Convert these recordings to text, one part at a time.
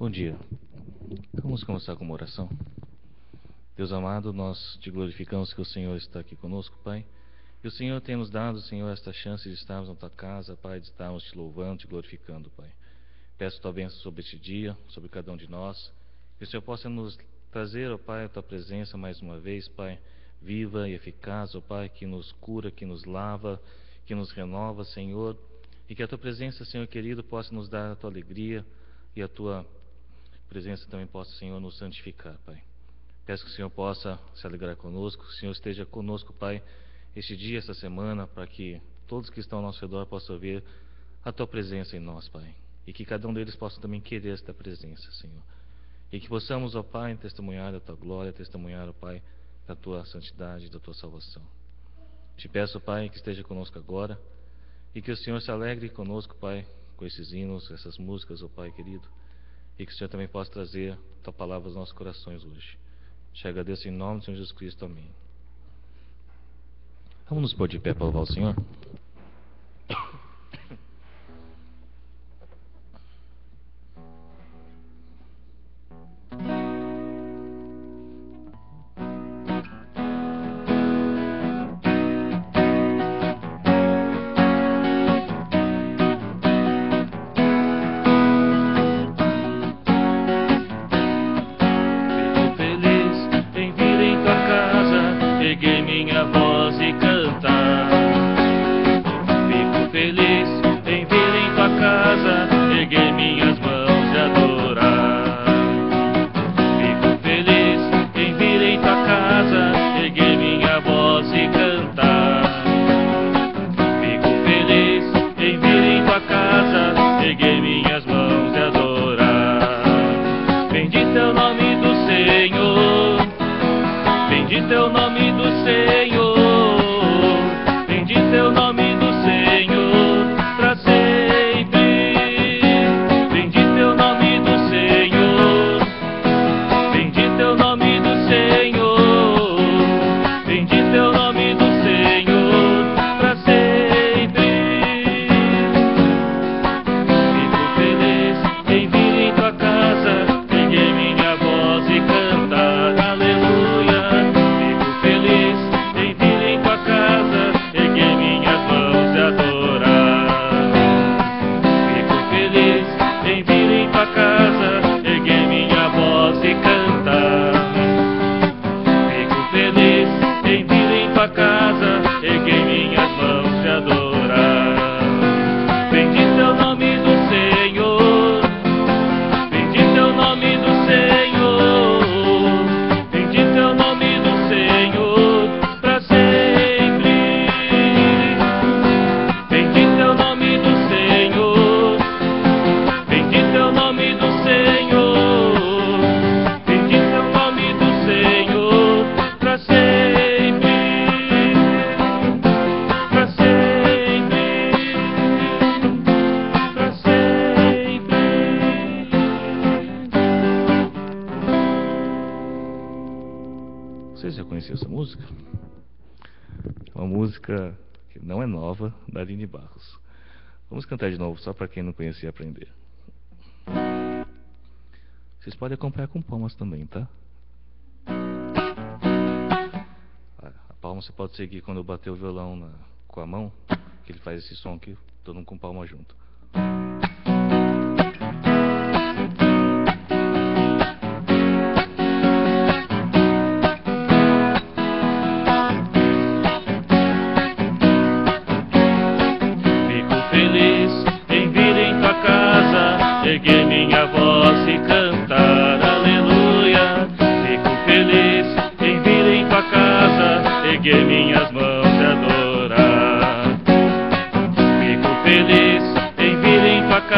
Bom dia. Vamos começar com uma oração. Deus amado, nós te glorificamos que o Senhor está aqui conosco, Pai. E o Senhor tem nos dado, Senhor, esta chance de estarmos na tua casa, Pai, de estarmos te louvando, te glorificando, Pai. Peço tua bênção sobre este dia, sobre cada um de nós. Que o Senhor possa nos trazer, ó Pai, a tua presença mais uma vez, Pai, viva e eficaz, ó Pai, que nos cura, que nos lava, que nos renova, Senhor. E que a tua presença, Senhor querido, possa nos dar a tua alegria e a tua presença também possa, Senhor, nos santificar, Pai. Peço que o Senhor possa se alegrar conosco, que o Senhor esteja conosco, Pai, este dia, esta semana, para que todos que estão ao nosso redor possam ver a tua presença em nós, Pai. E que cada um deles possa também querer esta presença, Senhor. E que possamos, ó Pai, testemunhar da tua glória, testemunhar, ó Pai, da tua santidade, da tua salvação. Te peço, Pai, que esteja conosco agora e que o Senhor se alegre conosco, Pai, com esses hinos, essas músicas, ó Pai querido. E que o Senhor também possa trazer a tua palavra aos nossos corações hoje. Te agradeço em nome do Senhor Jesus Cristo. Amém. Vamos nos pôr de pé para louvar o Senhor? Vocês já conheciam essa música? É uma música que não é nova, da Aline Barros. Vamos cantar de novo, só para quem não conhecia aprender. Vocês podem acompanhar com palmas também, tá? A palma você pode seguir quando eu bater o violão com a mão, que ele faz esse som aqui, todo mundo com palma junto. Erguer minha voz e cantar, aleluia. Fico feliz em vir em tua casa, erguer minhas mãos e adorar. Fico feliz em vir em tua casa.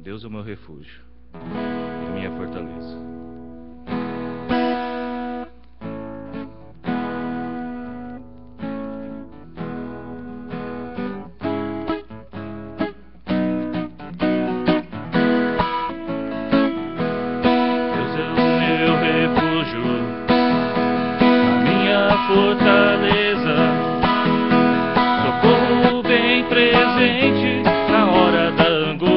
Deus é o meu refúgio e a minha fortaleza. Deus é o meu refúgio, a minha fortaleza, socorro bem presente na hora da angústia.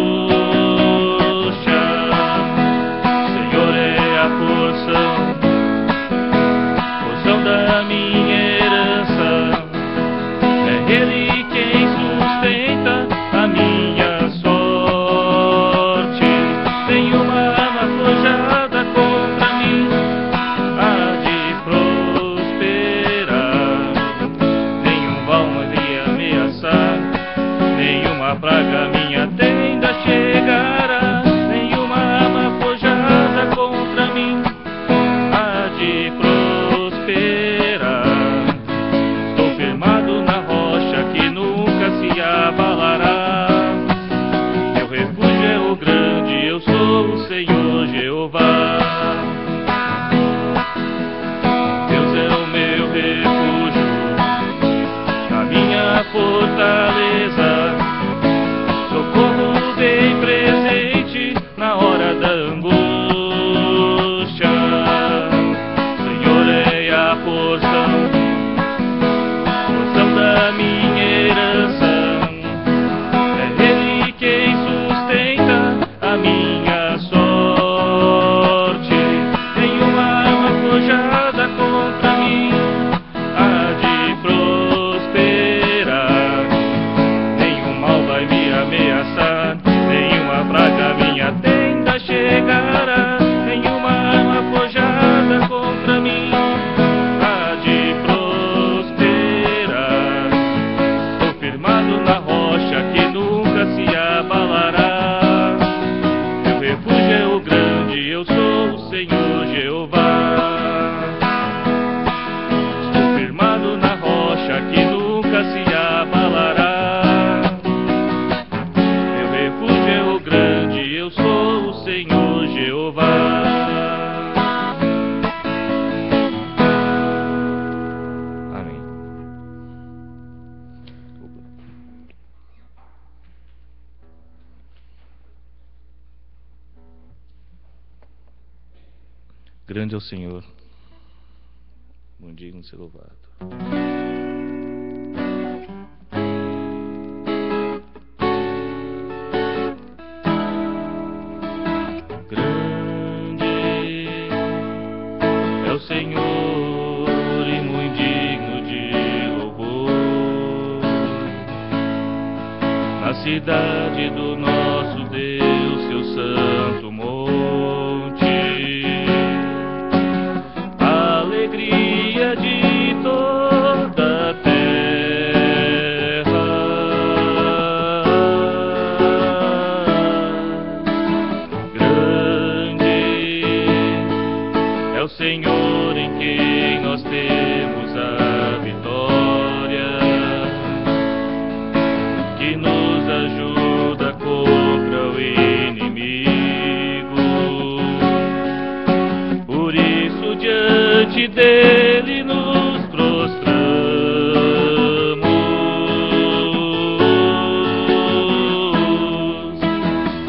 Senhor é a porção da minha herança, é Ele quem sustenta a minha sorte. Nenhuma arma forjada contra mim há de prosperar, nenhum mal me ameaçar, nenhuma praga minha tenda chegará, nenhuma arma forjada contra mim há de prosperar. Estou firmado na rocha que nunca se abalará. Meu refúgio é o grande, eu sou o Senhor Jeová. Deus é o meu refúgio, a minha fortaleza, socorro bem presente na hora da angústia. Senhor é a porção da minha herança, é Ele quem sustenta a minha sorte. Nenhuma arma forjada contra mim há de prosperar, nenhum mal vai me ameaçar, nenhuma praga minha tenda chegará, nenhuma arma forjada contra mim há de prosperar. Estou firmado na rocha que nunca se abalará. Meu refúgio é o grande, eu sou o Senhor Jeová. Estou firmado na rocha que nunca se abalará. Meu refúgio é o grande, eu sou o Senhor Jeová. Amém. Grande é o Senhor, bom digno de ser louvado. Grande é o Senhor e muito digno de louvor. Na cidade do nosso Deus, seu santo monte, a alegria de toda a terra. Grande é o Senhor em quem nós temos a vitória, que nos ajuda contra o inimigo. Por isso diante dele nos prostramos,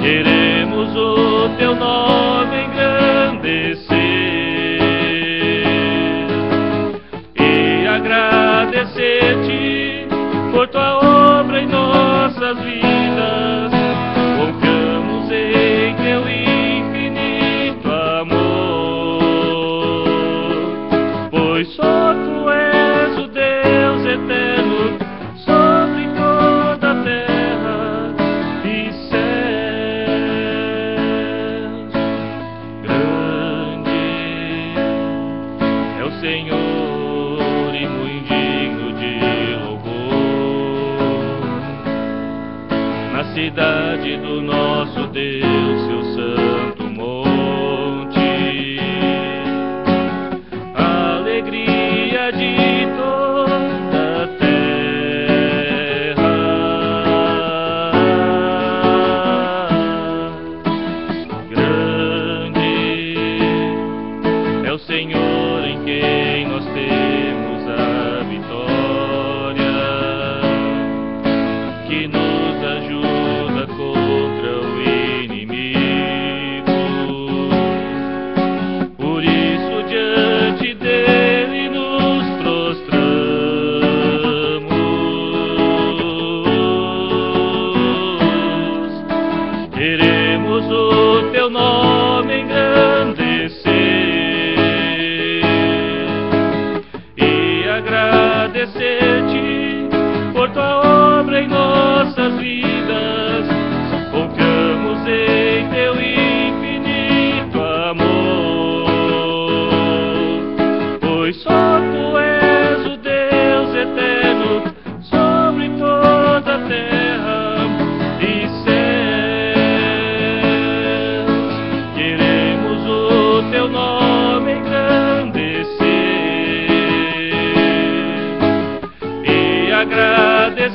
queremos o teu nome engrandecer e agradecer-te por tua obra em nossas vidas. Confiamos em teu infinito amor, pois só tu és o Deus eterno sobre toda a terra e céus. Grande é o Senhor e muito digno de louvor. Na cidade do nosso Deus, seu santo monte, a alegria de toda a terra.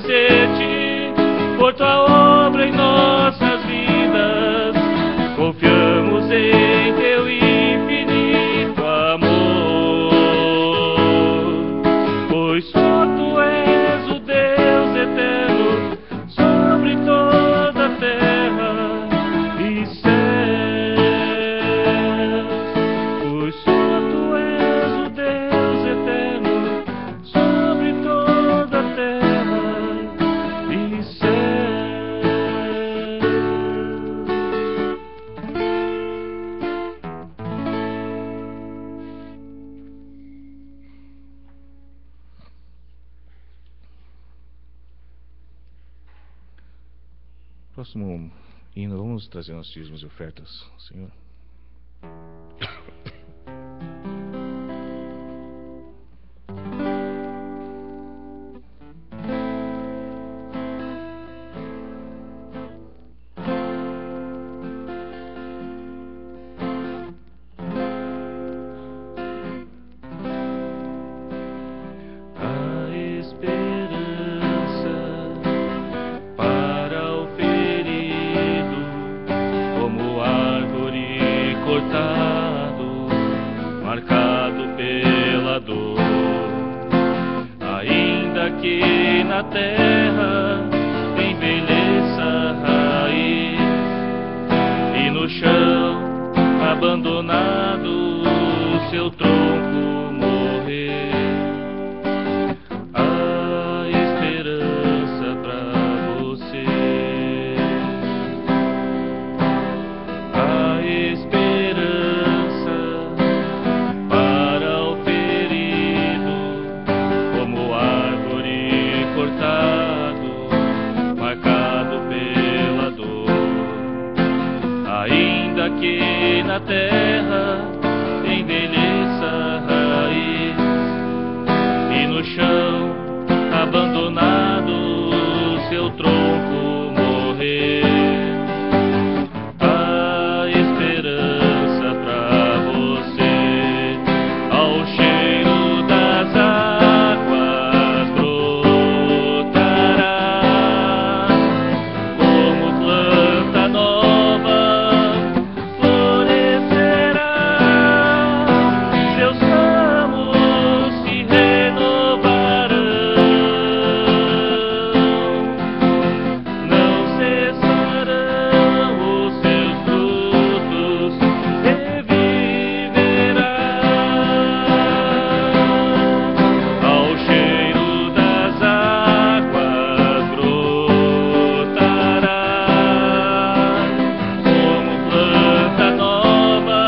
agradecer-te por tua obra em nossas vidas. Confiamos em teu infinito amor, pois só tu és o Deus eterno sobre toda a terra e céus. Pois só tu és o Deus eterno sobre toda a terra e céus. Próximo hino, vamos trazer nossos dízimos e ofertas, Senhor. A esperança para o ferido, como árvore cortado, marcado pela dor. Ainda que na terra envelheça a raiz e no chão abandonado seu tronco morrer, a esperança pra você, a esperança para o ferido, como árvore cortado, marcado pela dor. Ainda que na terra envelheça a raiz e no chão abandonado seu tronco morrer, a esperança pra você. Ao cheiro das águas brotará como planta nova, florescerá, seus ramos se renovarão, não cessarão os seus frutos, reviverá. Ao cheiro das águas brotará como planta nova,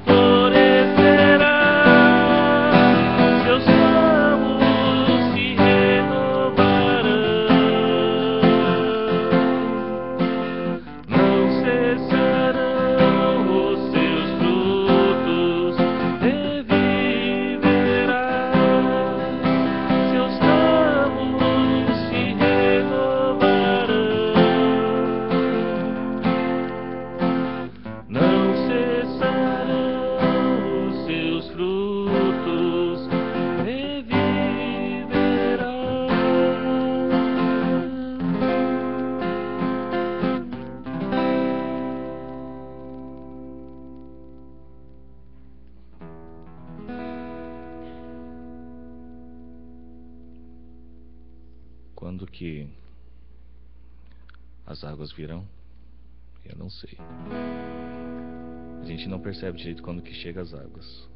florescerá, seus ramos se renovarão, não cessarão os seus frutos, reviverá, seus ramos se renovarão, não cessarão os seus frutos, reviverá. Quando que as águas virão? Eu não sei. A gente não percebe direito quando que chega as águas.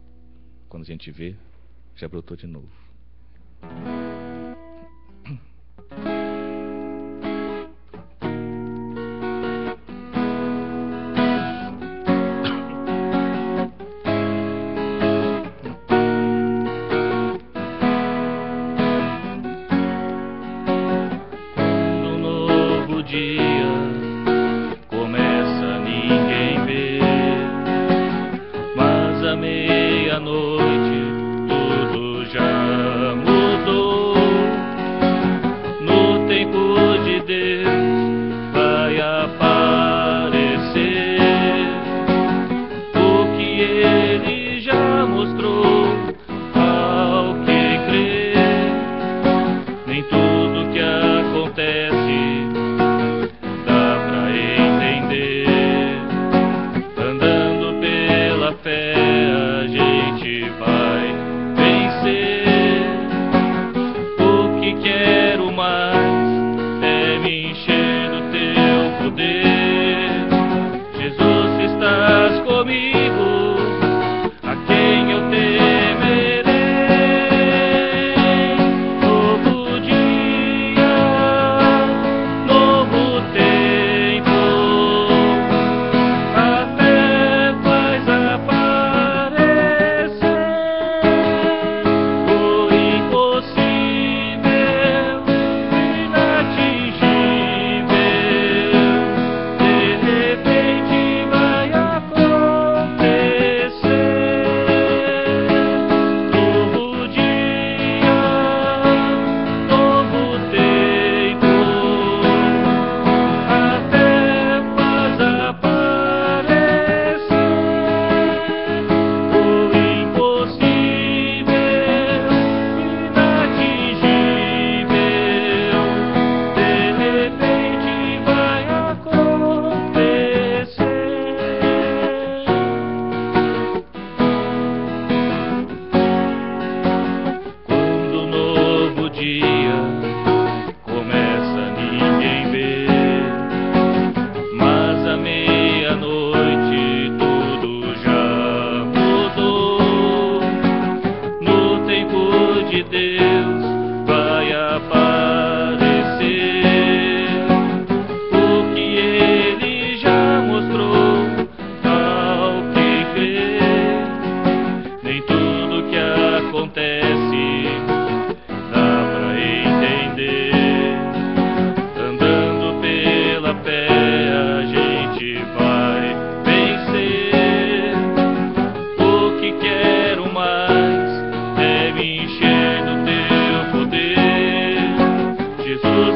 Quando a gente vê, já brotou de novo. Quando um novo dia começa, ninguém vê, mas à meia-noite tudo já mudou. No tempo de Deus vai aparecer o que Ele já mostrou ao que crê. Nem tudo que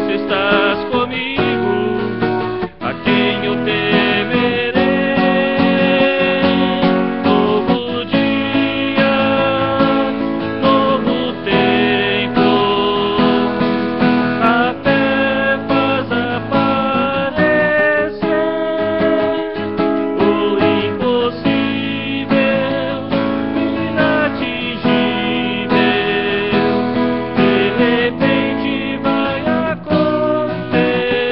se estás comigo, a quem eu temerei? Novo dia, novo tempo, a fé faz aparecer o impossível, inatingível. De repente vai acontecer.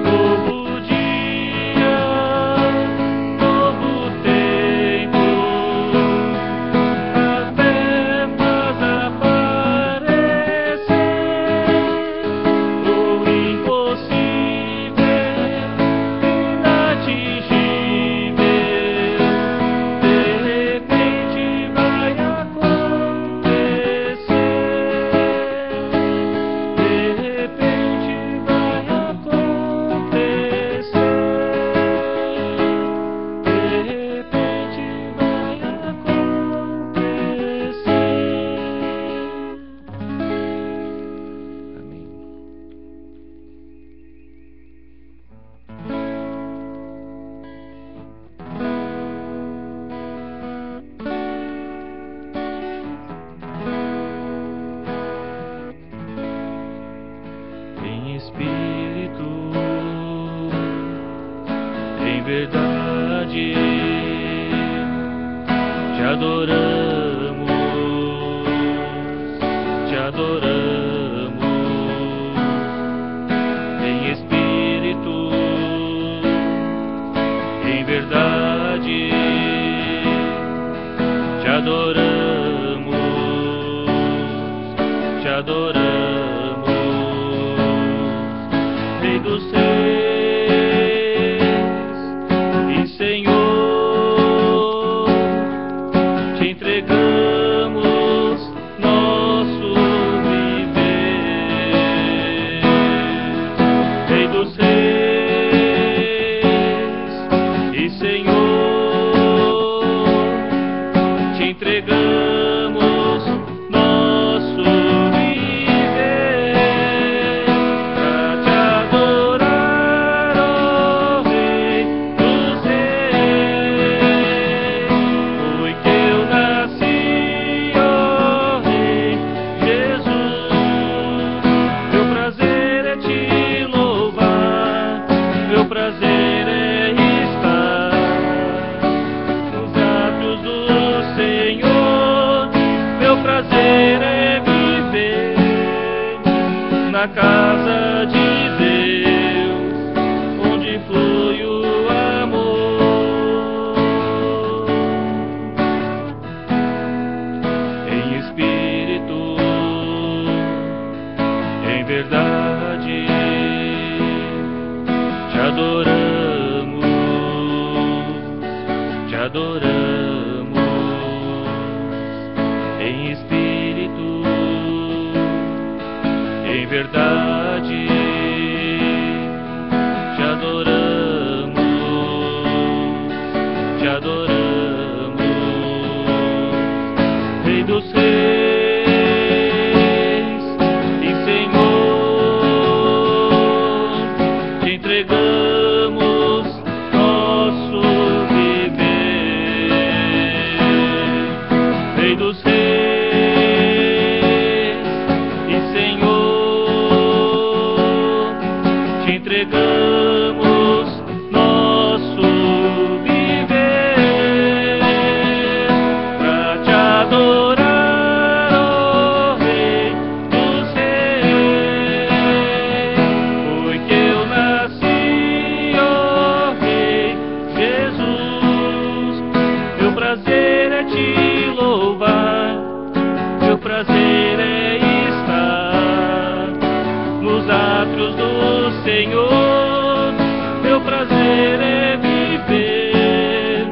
Novo dia, novo tempo, a fé faz aparecer o impossível, inatingível. De repente vai acontecer. De repente vai acontecer. De repente vai acontecer. Amém. Em espírito, em verdade, te adoramos, te adoramos. Em espírito, em verdade, te adoramos, te adoramos. Rei dos Reis e Senhor, te entregamos nosso viver. Rei dos Reis e Senhor, te entregamos nosso viver. Pra te adorar, ó Rei dos Reis, foi que eu nasci, ó Rei Jesus. Meu prazer é te louvar, meu prazer é estar nos átrios do Senhor. Meu prazer é viver na casa de Deus, onde flui o amor. Em espírito, em verdade, te adoramos, te adoramos. Em espírito, em verdade, te adoramos, te adoramos. Rei dos Reis e Senhor, te entregamos nosso viver. Rei dos Reis e Senhor, te entregamos nosso viver. Pra te adorar, ó Rei dos Reis, foi que eu nasci, ó Rei Jesus. Meu prazer é te louvar, meu prazer é estar nos átrios do Senhor. Meu prazer é viver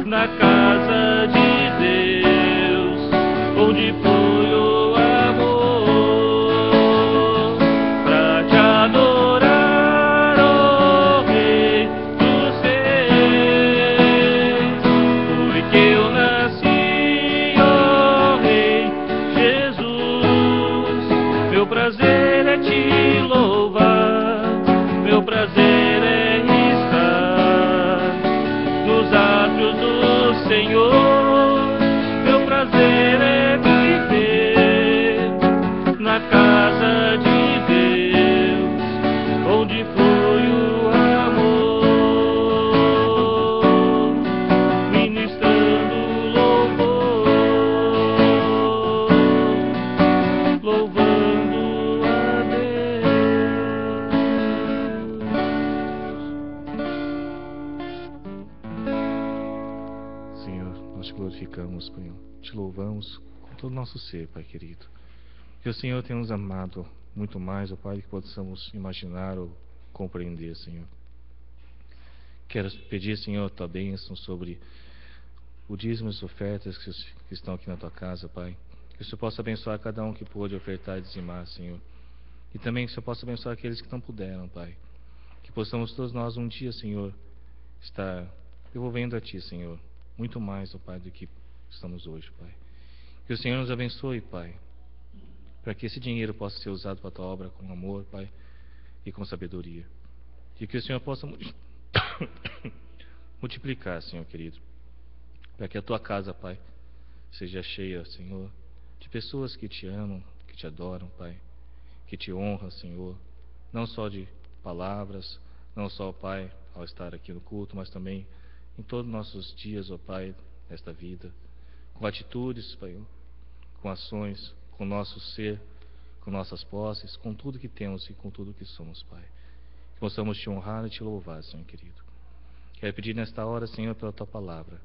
na casa de Deus, onde flui o amor. Pra te adorar, ó Rei dos Reis, foi que eu nasci, ó Rei Jesus. Meu prazer prazer é te louvar, meu prazer é estar nos átrios do Senhor, meu prazer é viver na casa de Deus, onde flui o amor, ministrando louvor, louvando a Deus. Senhor, nós te glorificamos, Pai. Te louvamos com todo o nosso ser, Pai querido. Que o Senhor tenha nos amado muito mais, ó Pai, do que possamos imaginar ou compreender, Senhor. Quero pedir, Senhor, a tua bênção sobre o dízimo e as ofertas que estão aqui na tua casa, Pai. Que o Senhor possa abençoar cada um que pôde ofertar e dizimar, Senhor. E também que o Senhor possa abençoar aqueles que não puderam, Pai. Que possamos todos nós um dia, Senhor, estar devolvendo a Ti, Senhor, muito mais, ó Pai, do que estamos hoje, Pai. Que o Senhor nos abençoe, Pai, para que esse dinheiro possa ser usado para a tua obra com amor, Pai, e com sabedoria. E que o Senhor possa multiplicar, Senhor querido, para que a tua casa, Pai, seja cheia, Senhor, de pessoas que te amam, que te adoram, Pai, que te honram, Senhor, não só de palavras, não só, Pai, ao estar aqui no culto, mas também em todos os nossos dias, ó Pai, nesta vida, com atitudes, Pai, com ações, com nosso ser, com nossas posses, com tudo que temos e com tudo que somos, Pai. Que possamos te honrar e te louvar, Senhor querido. Quero pedir nesta hora, Senhor, pela tua palavra.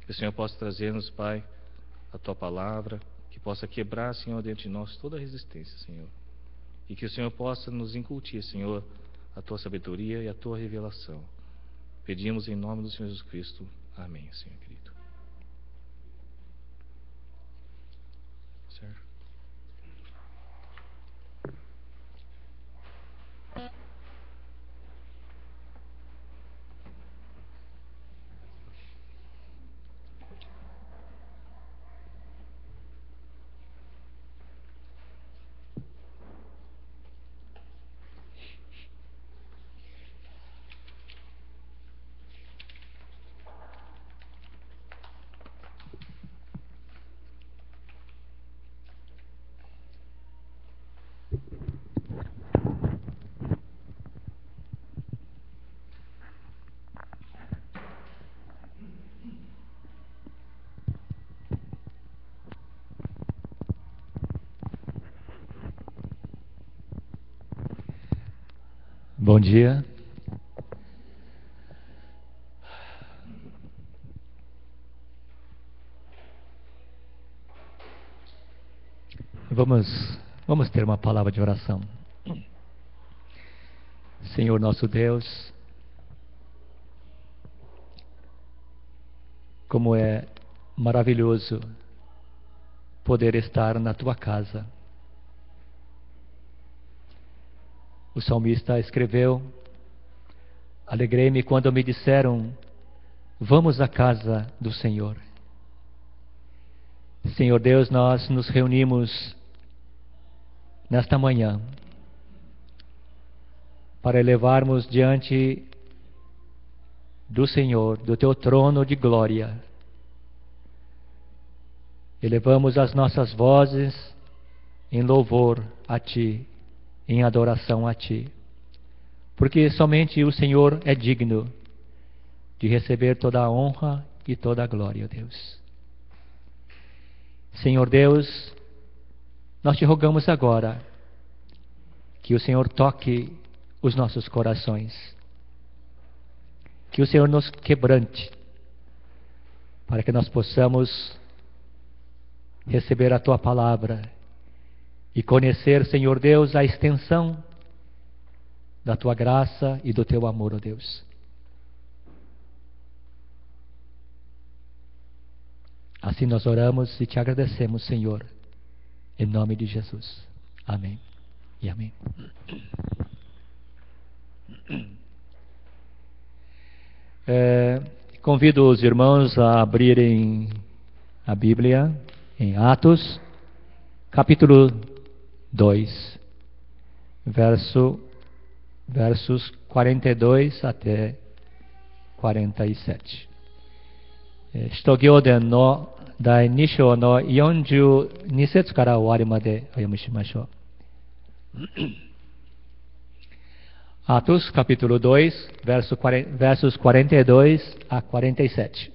Que o Senhor possa trazer-nos, Pai, a tua palavra, que possa quebrar, Senhor, dentro de nós toda a resistência, Senhor. E que o Senhor possa nos incutir, Senhor, a tua sabedoria e a tua revelação. Pedimos em nome do Senhor Jesus Cristo. Amém, Senhor querido. Certo? Bom dia. Vamos ter uma palavra de oração. Senhor nosso Deus, como é maravilhoso poder estar na tua casa. O salmista escreveu: alegrei-me quando me disseram, vamos à casa do Senhor. Senhor Deus, nós nos reunimos nesta manhã para elevarmos diante do Senhor, do teu trono de glória. Elevamos as nossas vozes em louvor a Ti, em adoração a Ti, porque somente o Senhor é digno de receber toda a honra e toda a glória, Deus. Senhor Deus, nós te rogamos agora que o Senhor toque os nossos corações, que o Senhor nos quebrante, para que nós possamos receber a Tua palavra e conhecer, Senhor Deus, a extensão da Tua graça e do Teu amor, ó Deus. Assim nós oramos e Te agradecemos, Senhor, em nome de Jesus. Amém e amém. Convido os irmãos a abrirem a Bíblia em Atos, capítulo 2. versos 42 até 47. 使徒行伝の第2章の42節から終わりまでお読みしましょう。Atos capítulo 2, versos 42 a 47.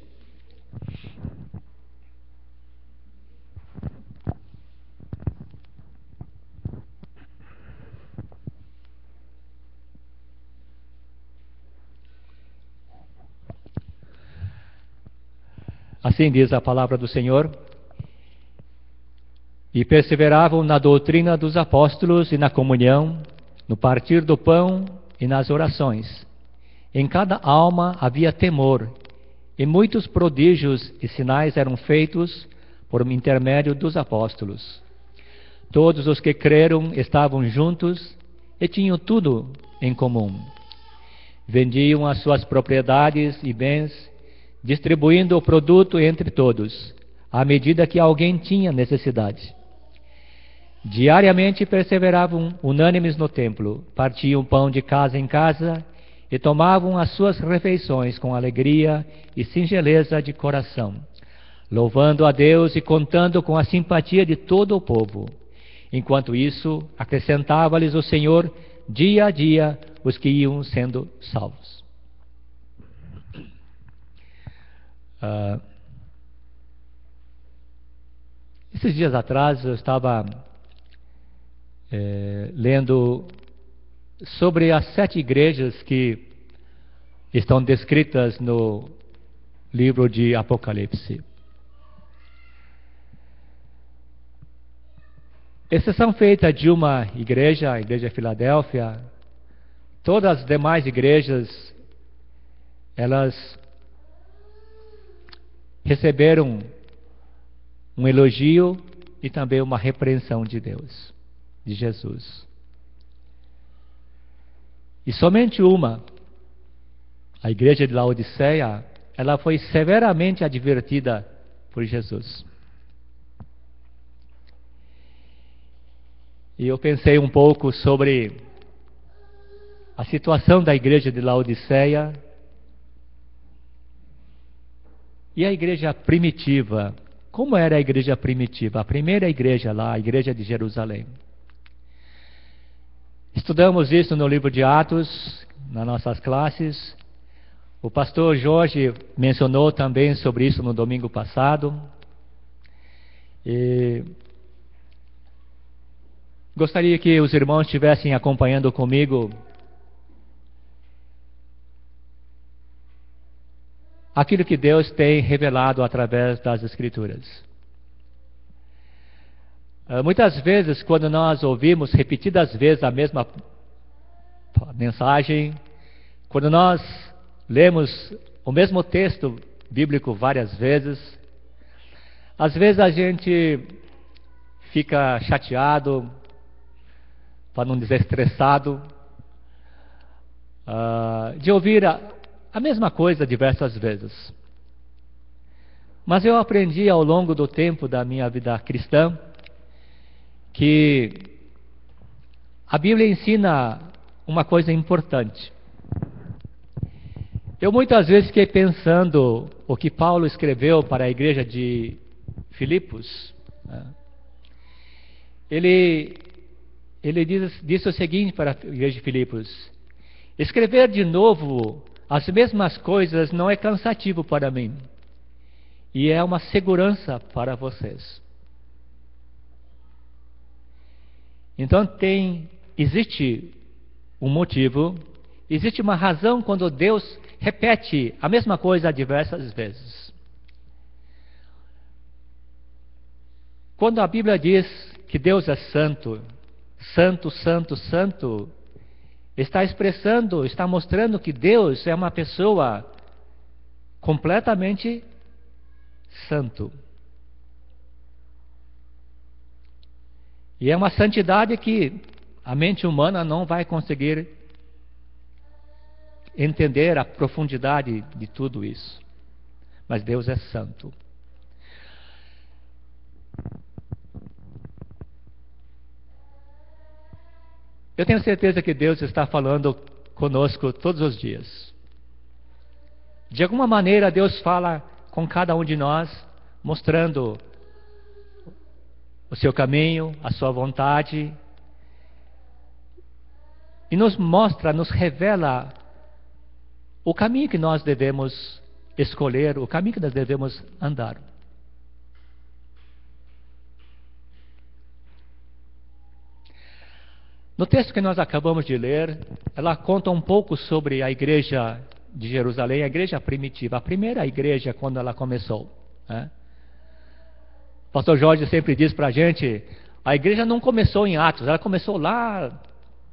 Assim diz a palavra do Senhor. E perseveravam na doutrina dos apóstolos e na comunhão, no partir do pão e nas orações. Em cada alma havia temor, e muitos prodígios e sinais eram feitos por intermédio dos apóstolos. Todos os que creram estavam juntos e tinham tudo em comum. Vendiam as suas propriedades e bens, distribuindo o produto entre todos, à medida que alguém tinha necessidade. Diariamente perseveravam unânimes no templo, partiam pão de casa em casa e tomavam as suas refeições com alegria e singeleza de coração, louvando a Deus e contando com a simpatia de todo o povo. Enquanto isso, acrescentava-lhes o Senhor dia a dia os que iam sendo salvos. Esses dias atrás eu estava lendo sobre as 7 igrejas que estão descritas no livro de Apocalipse. Exceção feita de uma igreja, a igreja de Filadélfia, todas as demais igrejas, elas receberam um elogio e também uma repreensão de Deus, de Jesus. E somente uma, a igreja de Laodiceia, ela foi severamente advertida por Jesus. E eu pensei um pouco sobre a situação da igreja de Laodiceia e a igreja primitiva. Como era a igreja primitiva? A primeira igreja lá, a igreja de Jerusalém. Estudamos isso no livro de Atos, nas nossas classes. O pastor Jorge mencionou também sobre isso no domingo passado. E gostaria que os irmãos estivessem acompanhando comigo aquilo que Deus tem revelado através das Escrituras. Muitas vezes, quando nós ouvimos repetidas vezes a mesma mensagem, quando nós lemos o mesmo texto bíblico várias vezes, às vezes a gente fica chateado, para não dizer estressado, de ouvir a mesma coisa diversas vezes. Mas eu aprendi ao longo do tempo da minha vida cristã que a Bíblia ensina uma coisa importante. Eu muitas vezes fiquei pensando o que Paulo escreveu para a igreja de Filipos. Ele disse o seguinte para a igreja de Filipos: escrever de novo as mesmas coisas não é cansativo para mim, e é uma segurança para vocês. Então existe um motivo, existe uma razão quando Deus repete a mesma coisa diversas vezes. Quando a Bíblia diz que Deus é santo, santo, santo, santo, está mostrando que Deus é uma pessoa completamente santo. E é uma santidade que a mente humana não vai conseguir entender a profundidade de tudo isso. Mas Deus é santo. Eu tenho certeza que Deus está falando conosco todos os dias. De alguma maneira, Deus fala com cada um de nós, mostrando o seu caminho, a sua vontade, e nos mostra, nos revela o caminho que nós devemos escolher, o caminho que nós devemos andar. No texto que nós acabamos de ler, ela conta um pouco sobre a igreja de Jerusalém, a igreja primitiva, a primeira igreja quando ela começou, né? O pastor Jorge sempre diz para a gente, a igreja não começou em Atos, ela começou lá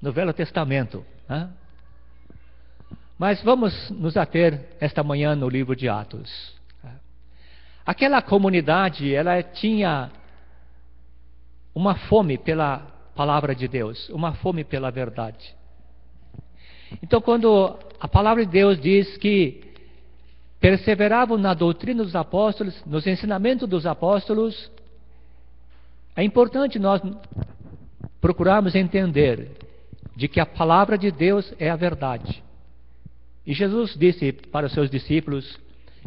no Velho Testamento, né? Mas vamos nos ater esta manhã no livro de Atos. Aquela comunidade, ela tinha uma fome pela palavra de Deus, uma fome pela verdade. Então, quando a palavra de Deus diz que perseveravam na doutrina dos apóstolos, nos ensinamentos dos apóstolos, é importante nós procurarmos entender de que a palavra de Deus é a verdade. E Jesus disse para os seus discípulos,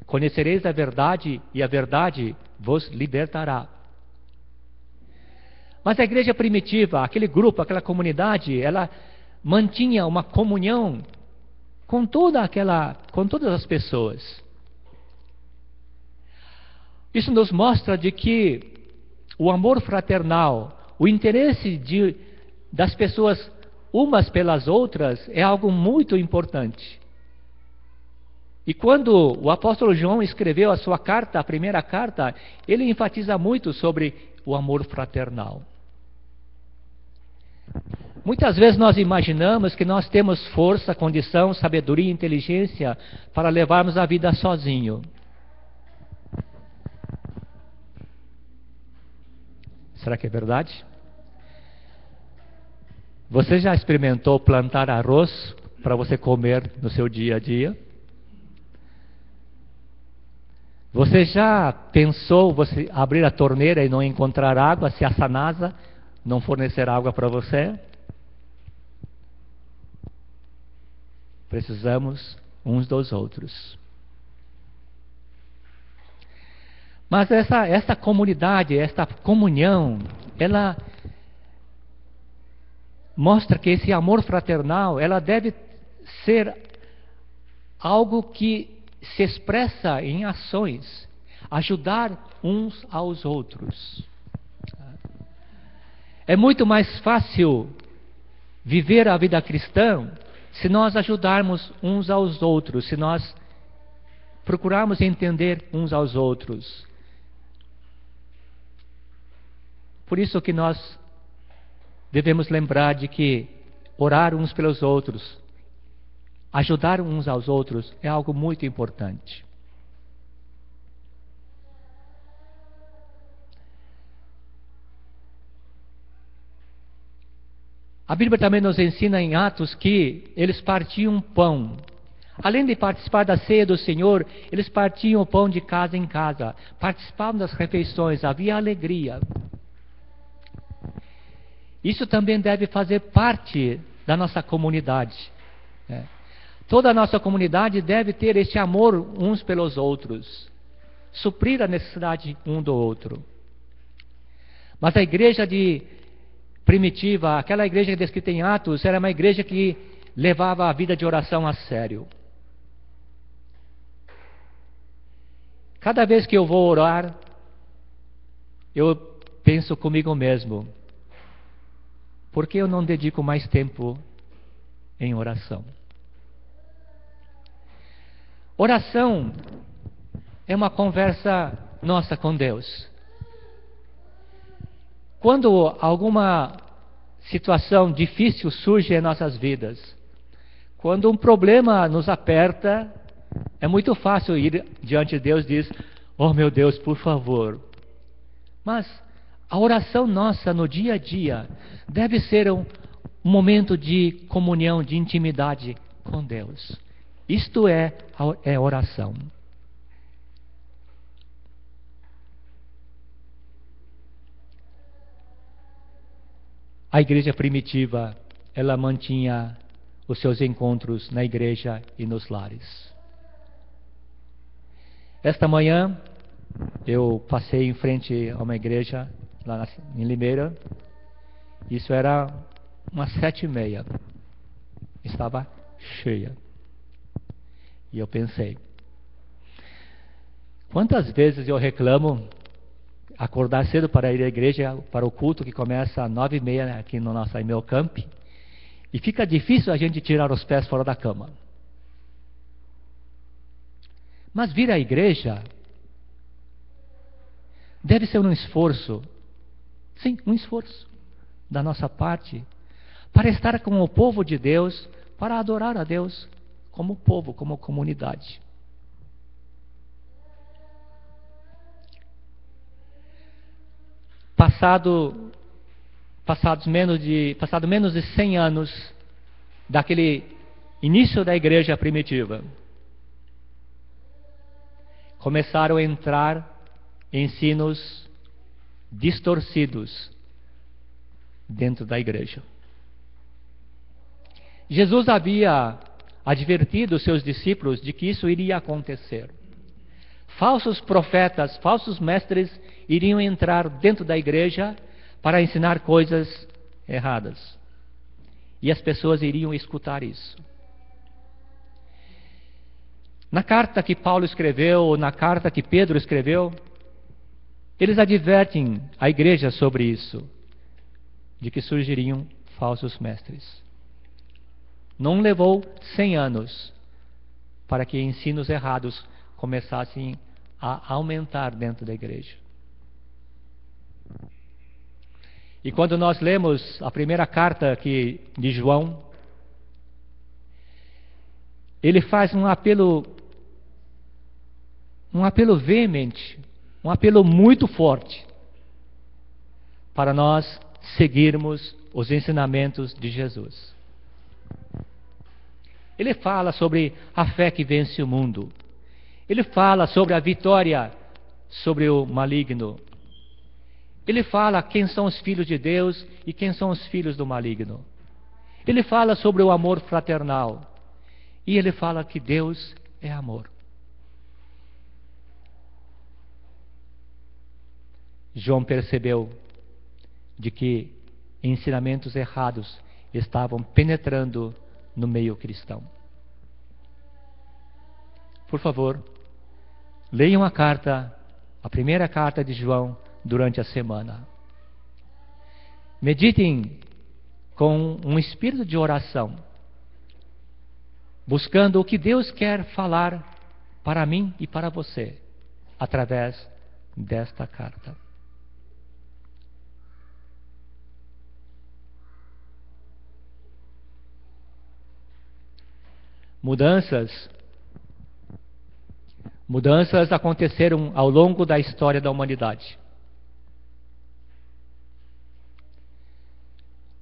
conhecereis a verdade e a verdade vos libertará. Mas a igreja primitiva, aquele grupo, aquela comunidade, ela mantinha uma comunhão com todas as pessoas. Isso nos mostra de que o amor fraternal, o interesse das pessoas umas pelas outras é algo muito importante. E quando o apóstolo João escreveu a sua carta, a primeira carta, ele enfatiza muito sobre o amor fraternal. Muitas vezes nós imaginamos que nós temos força, condição, sabedoria e inteligência para levarmos a vida sozinho. Será que é verdade? Você já experimentou plantar arroz para você comer no seu dia a dia? Você já pensou você abrir a torneira e não encontrar água se a Sanasa não fornecer água para você? Precisamos uns dos outros. Mas essa comunidade, esta comunhão, ela mostra que esse amor fraternal, ela deve ser algo que se expressa em ações, ajudar uns aos outros. É muito mais fácil viver a vida cristã se nós ajudarmos uns aos outros, se nós procurarmos entender uns aos outros. Por isso que nós devemos lembrar de que orar uns pelos outros, ajudar uns aos outros é algo muito importante. A Bíblia também nos ensina em Atos que eles partiam pão. Além de participar da ceia do Senhor, eles partiam o pão de casa em casa, participavam das refeições, havia alegria. Isso também deve fazer parte da nossa comunidade. Toda a nossa comunidade deve ter esse amor uns pelos outros, suprir a necessidade um do outro. Mas a igreja primitiva, aquela igreja descrita em Atos, era uma igreja que levava a vida de oração a sério. Cada vez que eu vou orar, eu penso comigo mesmo, por que eu não dedico mais tempo em oração? Oração é uma conversa nossa com Deus. Quando alguma situação difícil surge em nossas vidas, quando um problema nos aperta, é muito fácil ir diante de Deus e dizer, oh meu Deus, por favor. Mas a oração nossa no dia a dia deve ser um momento de comunhão, de intimidade com Deus. Isto é oração. A igreja primitiva ela mantinha os seus encontros na igreja e nos lares. Esta manhã, eu passei em frente a uma igreja lá em Limeira. Isso era umas 7h30. Estava cheia. E eu pensei, quantas vezes eu reclamo acordar cedo para ir à igreja, para o culto que começa às 9h30 aqui no nosso meu camp, e fica difícil a gente tirar os pés fora da cama. Mas vir à igreja deve ser um esforço, sim, um esforço da nossa parte, para estar com o povo de Deus, para adorar a Deus como povo, como comunidade. Passado menos de 100 anos daquele início da igreja primitiva, começaram a entrar ensinos distorcidos dentro da igreja. Jesus havia advertido os seus discípulos de que isso iria acontecer. Falsos profetas, falsos mestres iriam entrar dentro da igreja para ensinar coisas erradas. E as pessoas iriam escutar isso. Na carta que Paulo escreveu, ou na carta que Pedro escreveu, eles advertem a igreja sobre isso, de que surgiriam falsos mestres. Não levou 100 anos para que ensinos errados começassem a aumentar dentro da igreja. E quando nós lemos a primeira carta aqui de João, ele faz um apelo veemente, um apelo muito forte para nós seguirmos os ensinamentos de Jesus. Ele fala sobre a fé que vence o mundo. Ele fala sobre a vitória sobre o maligno. Ele fala quem são os filhos de Deus e quem são os filhos do maligno. Ele fala sobre o amor fraternal. E ele fala que Deus é amor. João percebeu de que ensinamentos errados estavam penetrando no meio cristão. Por favor, leiam a primeira carta de João durante a semana. Meditem com um espírito de oração, buscando o que Deus quer falar para mim e para você, através desta carta. Mudanças aconteceram ao longo da história da humanidade.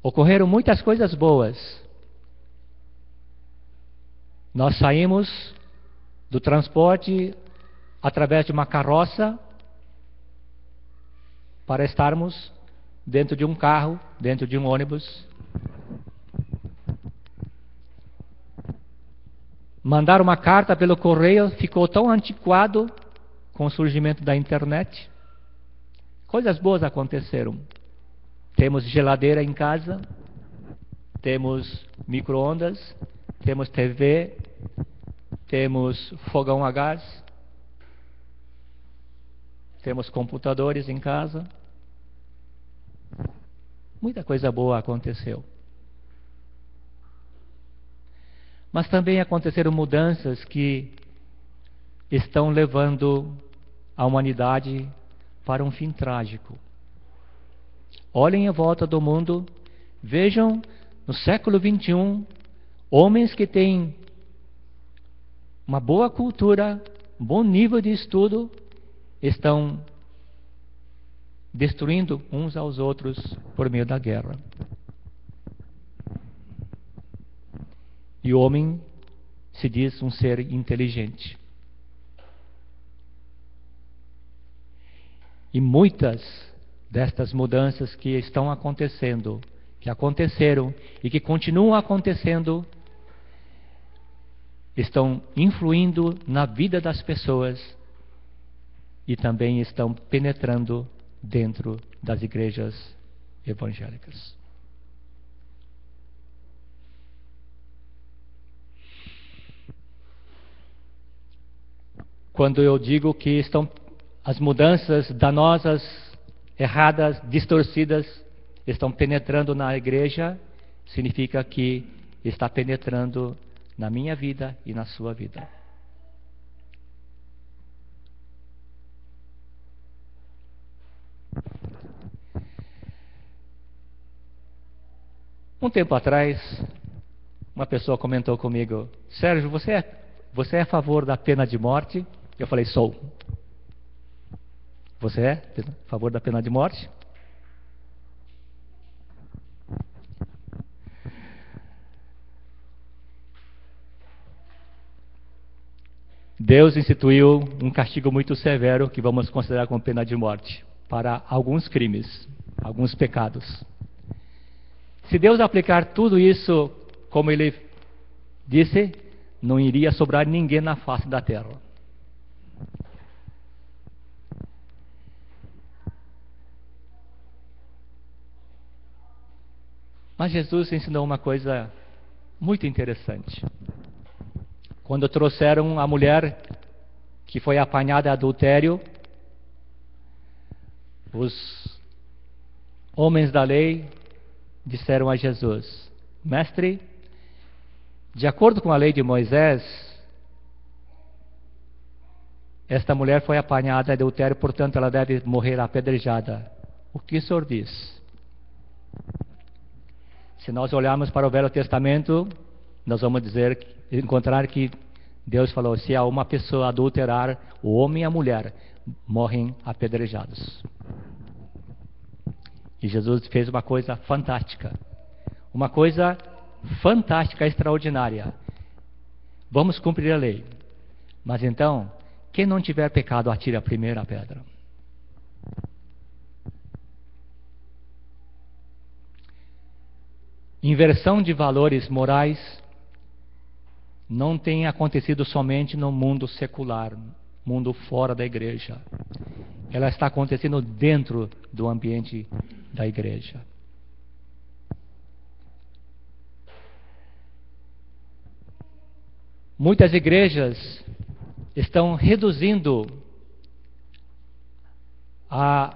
Ocorreram muitas coisas boas. Nós saímos do transporte através de uma carroça para estarmos dentro de um carro, dentro de um ônibus. Mandar uma carta pelo correio ficou tão antiquado com o surgimento da internet. Coisas boas aconteceram. Temos geladeira em casa, temos micro-ondas, temos TV, temos fogão a gás, temos computadores em casa. Muita coisa boa aconteceu. Mas também aconteceram mudanças que estão levando a humanidade para um fim trágico. Olhem em volta do mundo, vejam no século XXI, homens que têm uma boa cultura, um bom nível de estudo, estão destruindo uns aos outros por meio da guerra. E o homem se diz um ser inteligente. E muitas destas mudanças que estão acontecendo, que aconteceram e que continuam acontecendo estão influindo na vida das pessoas e também estão penetrando dentro das igrejas evangélicas. Quando eu digo que estão as mudanças danosas, erradas, distorcidas, estão penetrando na igreja, significa que está penetrando na minha vida e na sua vida. Um tempo atrás, uma pessoa comentou comigo: Sérgio, você é a favor da pena de morte? Eu falei: sou. Você é a favor da pena de morte? Deus instituiu um castigo muito severo que vamos considerar como pena de morte para alguns crimes, alguns pecados. Se Deus aplicar tudo isso como Ele disse, não iria sobrar ninguém na face da terra. Mas Jesus ensinou uma coisa muito interessante. Quando trouxeram a mulher que foi apanhada em adultério, os homens da lei disseram a Jesus: Mestre, de acordo com a lei de Moisés, esta mulher foi apanhada em adultério, portanto ela deve morrer apedrejada. O que o senhor diz? Se nós olharmos para o Velho Testamento, nós vamos encontrar que Deus falou: se há uma pessoa adulterar, o homem e a mulher morrem apedrejados. E Jesus fez uma coisa fantástica. Uma coisa fantástica, extraordinária. Vamos cumprir a lei. Mas então, quem não tiver pecado, atire a primeira pedra. Inversão de valores morais não tem acontecido somente no mundo secular, mundo fora da igreja. Ela está acontecendo dentro do ambiente da igreja. Muitas igrejas estão reduzindo a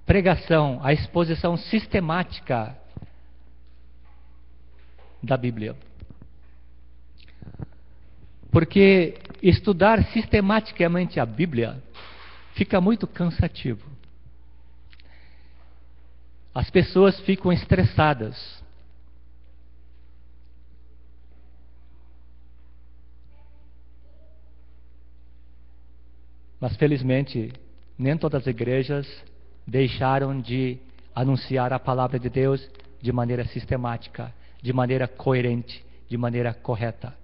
pregação, a exposição sistemática da Bíblia. Porque estudar sistematicamente a Bíblia fica muito cansativo. As pessoas ficam estressadas. Mas felizmente, nem todas as igrejas deixaram de anunciar a palavra de Deus de maneira sistemática, de maneira coerente, de maneira correta.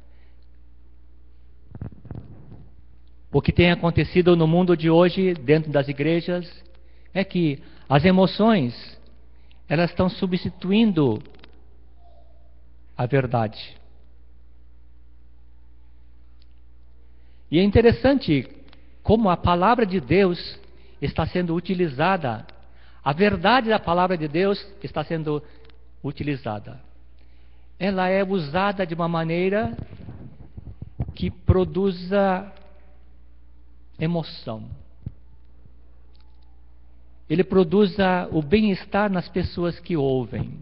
O que tem acontecido no mundo de hoje, dentro das igrejas, é que as emoções, elas estão substituindo a verdade. E é interessante como a palavra de Deus está sendo utilizada, a verdade da palavra de Deus está sendo utilizada. Ela é usada de uma maneira que produza emoção. Ele produza o bem-estar nas pessoas que ouvem.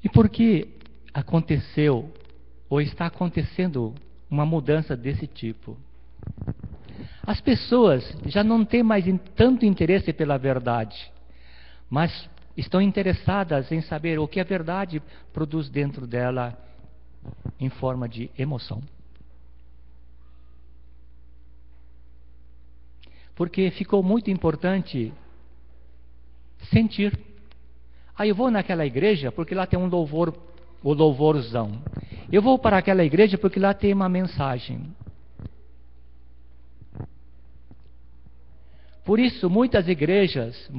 E por que aconteceu ou está acontecendo uma mudança desse tipo? As pessoas já não têm mais tanto interesse pela verdade, mas estão interessadas em saber o que a verdade produz dentro dela em forma de emoção. Porque ficou muito importante sentir. Eu vou naquela igreja porque lá tem um louvor, o louvorzão. Eu vou para aquela igreja porque lá tem uma mensagem. Por isso, muitas igrejas,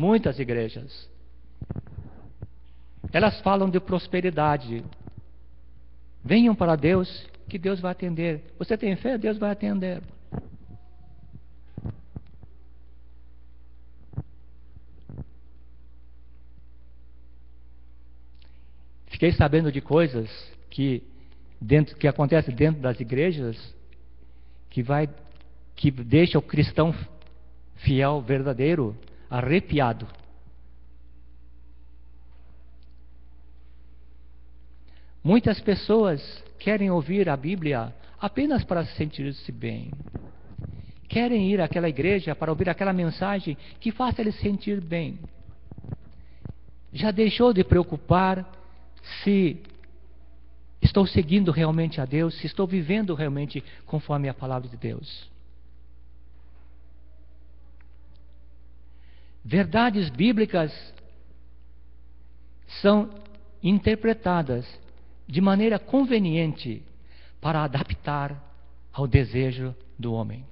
elas falam de prosperidade. Venham para Deus, que Deus vai atender. Você tem fé? Deus vai atender. Fiquei sabendo de coisas que acontecem dentro das igrejas, que deixa o cristão fiel, verdadeiro, arrepiado. Muitas pessoas querem ouvir a Bíblia apenas para sentir-se bem. Querem ir àquela igreja para ouvir aquela mensagem que faça eles sentir bem. Já deixou de preocupar se estou seguindo realmente a Deus, se estou vivendo realmente conforme a palavra de Deus. Verdades bíblicas são interpretadas de maneira conveniente para adaptar ao desejo do homem.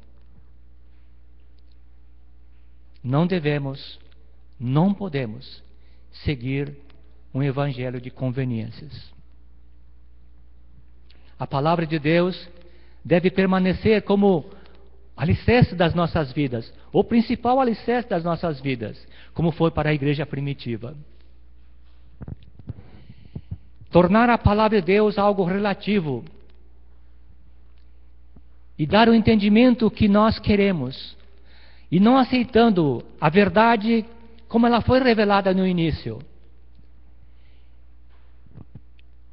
Não devemos, não podemos seguir um evangelho de conveniências. A palavra de Deus deve permanecer como alicerce das nossas vidas, o principal alicerce das nossas vidas, como foi para a igreja primitiva. Tornar a palavra de Deus algo relativo e dar o entendimento que nós queremos, e não aceitando a verdade como ela foi revelada no início,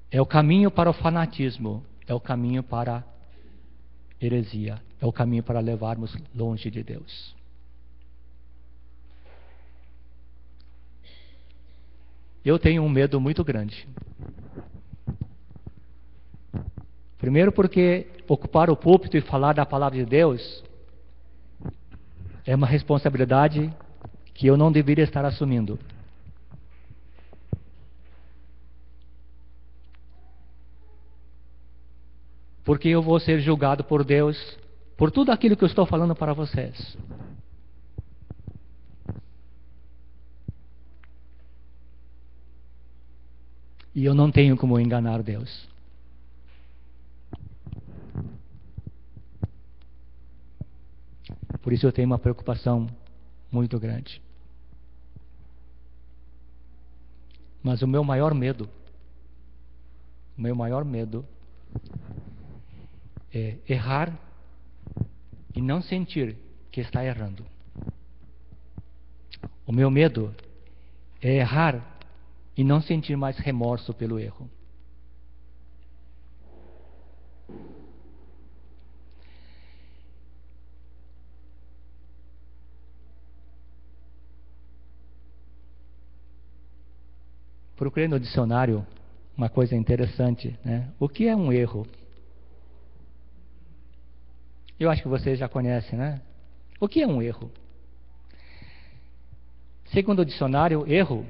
é o caminho para o fanatismo, é o caminho para a heresia, é o caminho para levarmos longe de Deus. Eu tenho um medo muito grande. Primeiro porque ocupar o púlpito e falar da palavra de Deus é uma responsabilidade que eu não deveria estar assumindo. Porque eu vou ser julgado por Deus por tudo aquilo que eu estou falando para vocês. E eu não tenho como enganar Deus. Por isso eu tenho uma preocupação muito grande. Mas o meu maior medo é errar e não sentir que está errando. O meu medo é errar e não sentir mais remorso pelo erro. Procurei no dicionário uma coisa interessante, né? O que é um erro? Eu acho que vocês já conhecem, né? O que é um erro? Segundo o dicionário, erro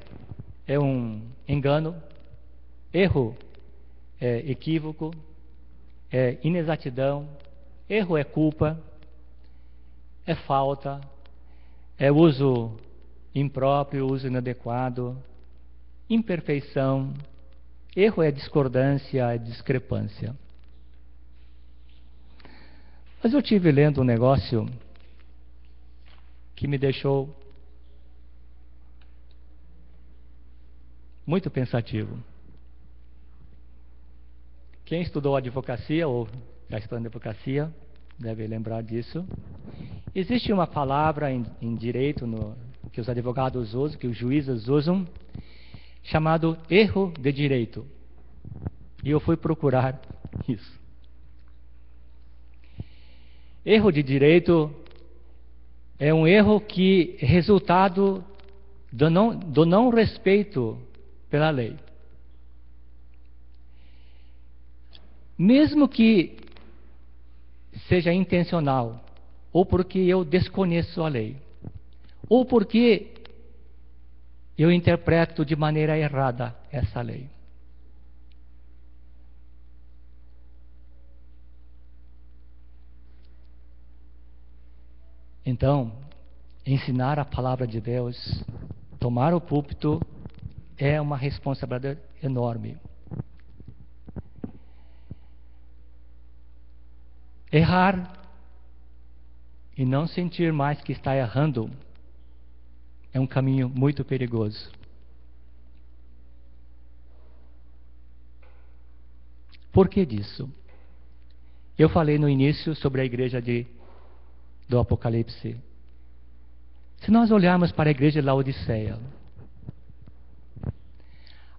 é um engano, erro é equívoco, é inexatidão, erro é culpa, é falta, é uso impróprio, uso inadequado, imperfeição, erro é discordância, é discrepância. Mas eu estive lendo um negócio que me deixou muito pensativo. Quem estudou advocacia ou já estudando advocacia deve lembrar disso. Existe uma palavra em direito que os advogados usam, que os juízes usam, chamado erro de direito. E eu fui procurar isso. Erro de direito é um erro que é resultado do não respeito pela lei. Mesmo que seja intencional, ou porque eu desconheço a lei, ou porque eu interpreto de maneira errada essa lei. Então, ensinar a palavra de Deus, tomar o púlpito, é uma responsabilidade enorme. Errar e não sentir mais que está errando é um caminho muito perigoso. Por que disso? Eu falei no início sobre a igreja do Apocalipse. Se nós olharmos para a igreja de Laodiceia,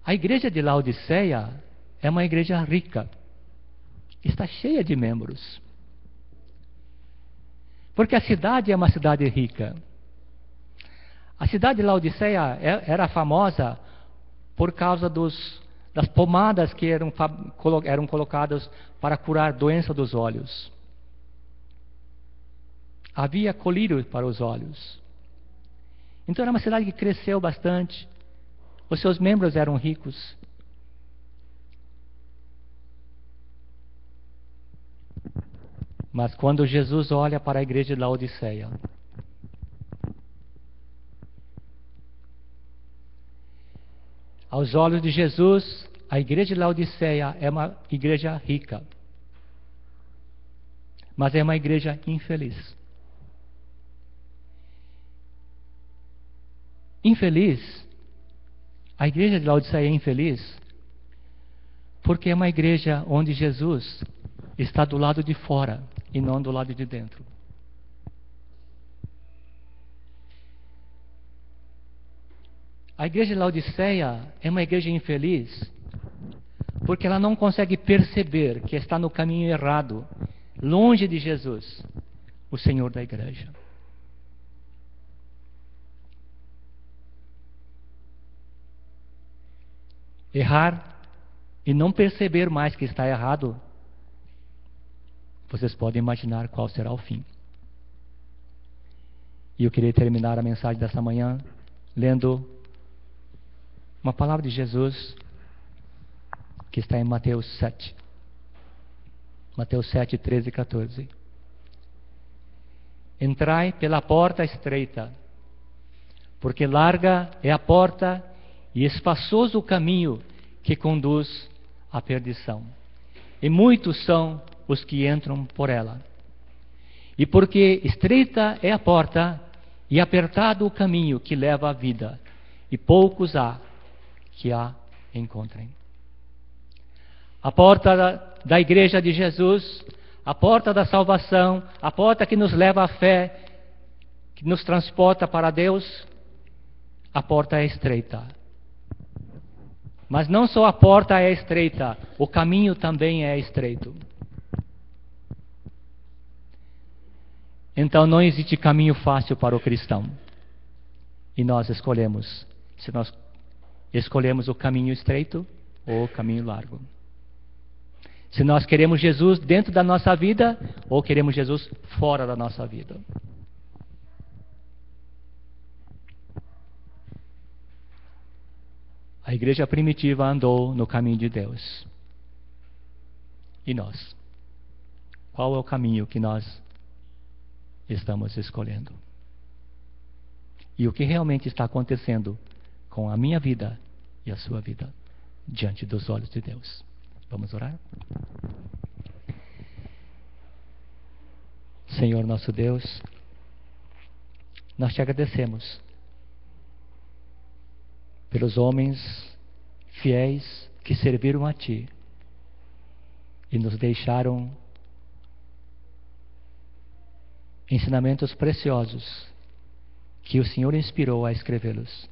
a igreja de Laodiceia é uma igreja rica, está cheia de membros. Porque a cidade é uma cidade rica. A cidade de Laodiceia era famosa por causa das pomadas que eram colocadas para curar doença dos olhos. Havia colírio para os olhos. Então era uma cidade que cresceu bastante. Os seus membros eram ricos. Mas quando Jesus olha para a igreja de Laodiceia, aos olhos de Jesus, a igreja de Laodiceia é uma igreja rica, mas é uma igreja infeliz. Infeliz, a igreja de Laodiceia é infeliz porque é uma igreja onde Jesus está do lado de fora e não do lado de dentro. A igreja de Laodiceia é uma igreja infeliz porque ela não consegue perceber que está no caminho errado, longe de Jesus, o Senhor da igreja. Errar e não perceber mais que está errado, vocês podem imaginar qual será o fim. E eu queria terminar a mensagem dessa manhã lendo uma palavra de Jesus que está em Mateus 7. Mateus 7, 13 e 14. Entrai pela porta estreita, porque larga é a porta e espaçoso o caminho que conduz à perdição. E muitos são os que entram por ela. E porque estreita é a porta e apertado o caminho que leva à vida, e poucos há que a encontrem. A porta da igreja de Jesus, a porta da salvação, a porta que nos leva à fé, que nos transporta para Deus, a porta é estreita. Mas não só a porta é estreita, o caminho também é estreito. Então não existe caminho fácil para o cristão. E nós escolhemos, se nós escolhemos o caminho estreito ou o caminho largo. Se nós queremos Jesus dentro da nossa vida ou queremos Jesus fora da nossa vida. A igreja primitiva andou no caminho de Deus. E nós? Qual é o caminho que nós estamos escolhendo? E o que realmente está acontecendo com a minha vida e a sua vida diante dos olhos de Deus? Vamos orar? Senhor nosso Deus, nós te agradecemos pelos homens fiéis que serviram a Ti e nos deixaram ensinamentos preciosos que o Senhor inspirou a escrevê-los.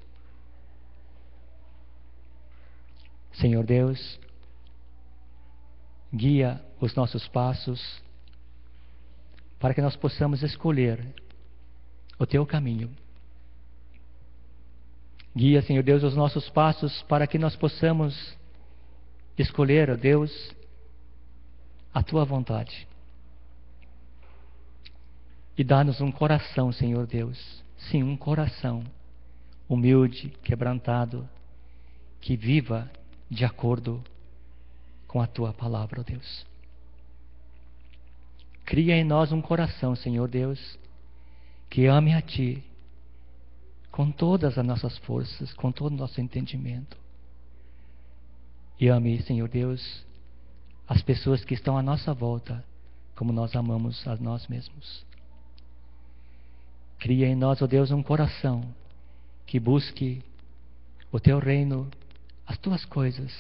Senhor Deus, guia os nossos passos para que nós possamos escolher o Teu caminho. Guia, Senhor Deus, os nossos passos para que nós possamos escolher, ó Deus, a Tua vontade. E dá-nos um coração, Senhor Deus, sim, um coração humilde, quebrantado, que viva de acordo com a Tua palavra, ó Deus. Cria em nós um coração, Senhor Deus, que ame a Ti com todas as nossas forças, com todo o nosso entendimento. E ame, Senhor Deus, as pessoas que estão à nossa volta, como nós amamos a nós mesmos. Cria em nós, ó Deus, um coração que busque o Teu reino, as Tuas coisas,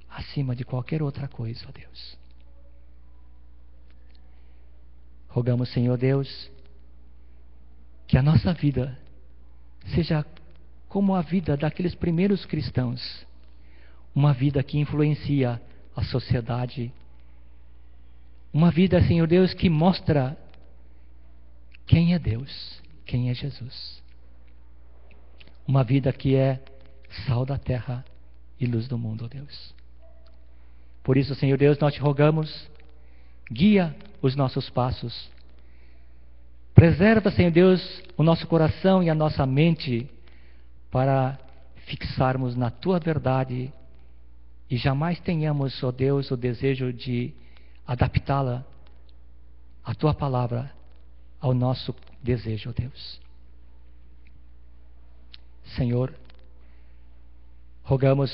acima de qualquer outra coisa, ó Deus. Rogamos, Senhor Deus, que a nossa vida seja como a vida daqueles primeiros cristãos, uma vida que influencia a sociedade, uma vida, Senhor Deus, que mostra quem é Deus, quem é Jesus. Uma vida que é sal da terra e luz do mundo, ó Deus. Por isso, Senhor Deus, nós te rogamos, guia os nossos passos. Preserva, Senhor Deus, o nosso coração e a nossa mente para fixarmos na Tua verdade e jamais tenhamos, ó Deus, o desejo de adaptá-la, a Tua palavra, ao nosso desejo, ó Deus. Senhor, rogamos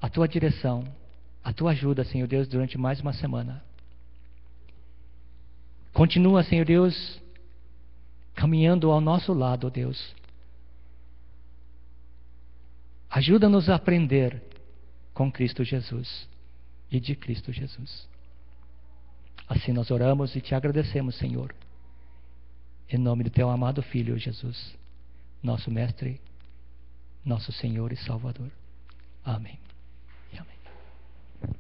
a Tua direção, a Tua ajuda, Senhor Deus, durante mais uma semana. Continua, Senhor Deus, caminhando ao nosso lado, ó Deus. Ajuda-nos a aprender com Cristo Jesus e de Cristo Jesus. Assim nós oramos e te agradecemos, Senhor, em nome do Teu amado Filho Jesus, nosso Mestre, nosso Senhor e Salvador. Amém. E amém.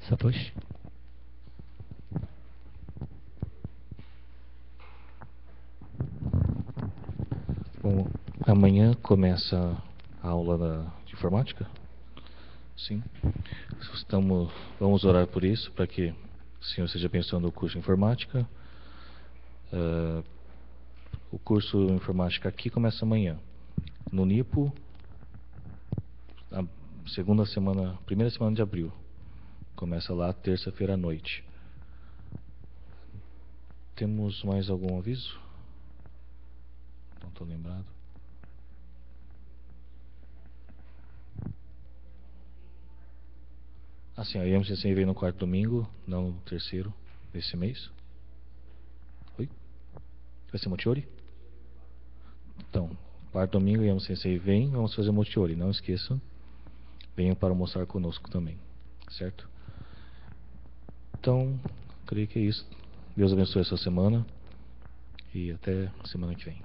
Satoshi. Bom, amanhã começa a aula de informática? Sim. Vamos orar por isso, para que o Senhor esteja abençoando o curso de informática. O curso de informática aqui começa amanhã. No NIPO, a primeira semana de abril. Começa lá terça-feira à noite. Temos mais algum aviso? Não estou lembrado. Assim, a IMCC veio no quarto domingo, não no terceiro desse mês. Oi? Vai ser Motiori? Então, quarto domingo, a IMCC vem, vamos fazer Motiori. Não esqueçam, venham para almoçar conosco também. Certo? Então, creio que é isso. Deus abençoe essa semana e até semana que vem.